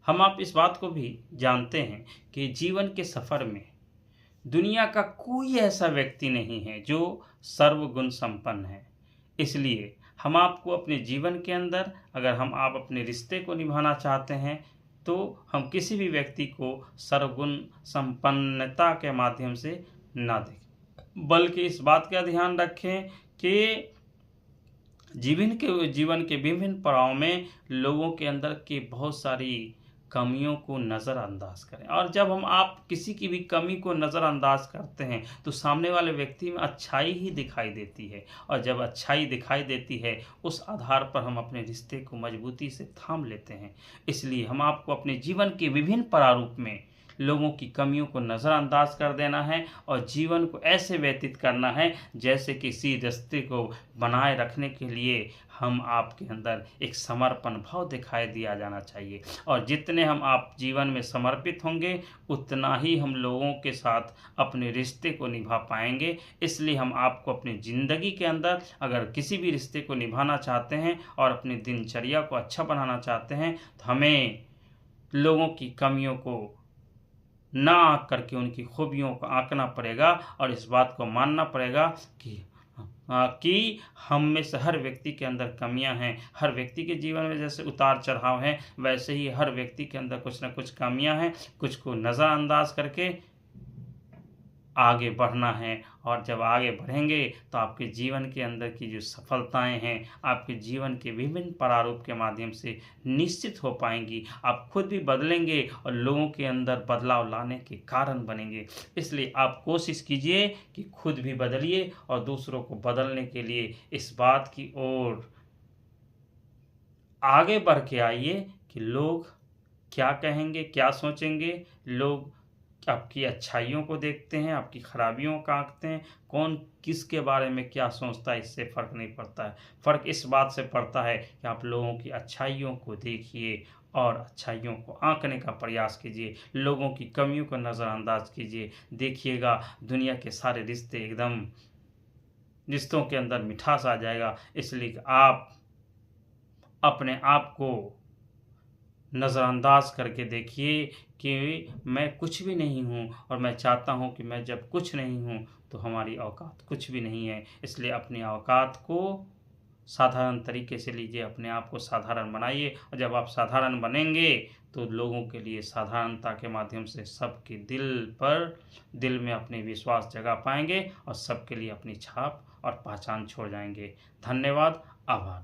हम आप इस बात को भी जानते हैं कि जीवन के सफ़र में दुनिया का कोई ऐसा व्यक्ति नहीं है जो सर्वगुण संपन्न है। इसलिए हम आपको अपने जीवन के अंदर, अगर हम आप अपने रिश्ते को निभाना चाहते हैं, तो हम किसी भी व्यक्ति को सर्वगुण संपन्नता के माध्यम से ना देखें, बल्कि इस बात का ध्यान रखें कि जीवन के विभिन्न पड़ाव में लोगों के अंदर की बहुत सारी कमियों को नज़रअंदाज करें। और जब हम आप किसी की भी कमी को नज़रअंदाज करते हैं तो सामने वाले व्यक्ति में अच्छाई ही दिखाई देती है, और जब अच्छाई दिखाई देती है उस आधार पर हम अपने रिश्ते को मजबूती से थाम लेते हैं। इसलिए हम आपको अपने जीवन के विभिन्न प्रारूप में लोगों की कमियों को नज़रअंदाज कर देना है और जीवन को ऐसे व्यतीत करना है जैसे किसी रिश्ते को बनाए रखने के लिए हम आपके अंदर एक समर्पण भाव दिखाई दिया जाना चाहिए। और जितने हम आप जीवन में समर्पित होंगे उतना ही हम लोगों के साथ अपने रिश्ते को निभा पाएंगे। इसलिए हम आपको अपनी ज़िंदगी के अंदर अगर किसी भी रिश्ते को निभाना चाहते हैं और अपनी दिनचर्या को अच्छा बनाना चाहते हैं तो हमें लोगों की कमियों को ना आँक करके उनकी खूबियों को आंकना पड़ेगा और इस बात को मानना पड़ेगा कि हम में से हर व्यक्ति के अंदर कमियां हैं। हर व्यक्ति के जीवन में जैसे उतार चढ़ाव हैं, वैसे ही हर व्यक्ति के अंदर कुछ ना कुछ कमियां हैं। कुछ को नज़रअंदाज करके आगे बढ़ना है, और जब आगे बढ़ेंगे तो आपके जीवन के अंदर की जो सफलताएं हैं आपके जीवन के विभिन्न प्रारूप के माध्यम से निश्चित हो पाएंगी। आप खुद भी बदलेंगे और लोगों के अंदर बदलाव लाने के कारण बनेंगे। इसलिए आप कोशिश कीजिए कि खुद भी बदलिए और दूसरों को बदलने के लिए इस बात की ओर आगे बढ़ के आइए कि लोग क्या कहेंगे, क्या सोचेंगे। लोग आपकी अच्छाइयों को देखते हैं, आपकी खराबियों को आंकते हैं। कौन किसके बारे में क्या सोचता है इससे फ़र्क नहीं पड़ता है। फ़र्क इस बात से पड़ता है कि आप लोगों की अच्छाइयों को देखिए और अच्छाइयों को आंकने का प्रयास कीजिए। लोगों की कमियों को नज़रअंदाज कीजिए। देखिएगा दुनिया के सारे रिश्ते एकदम रिश्तों के अंदर मिठास आ जाएगा। इसलिए आप अपने आप को नज़रअंदाज करके देखिए कि मैं कुछ भी नहीं हूँ, और मैं चाहता हूँ कि मैं जब कुछ नहीं हूँ तो हमारी औकात कुछ भी नहीं है। इसलिए अपनी औकात को साधारण तरीके से लीजिए, अपने आप को साधारण बनाइए, और जब आप साधारण बनेंगे तो लोगों के लिए साधारणता के माध्यम से सबके दिल में अपने विश्वास जगा पाएंगे और सबके लिए अपनी छाप और पहचान छोड़ जाएंगे। धन्यवाद, आभार।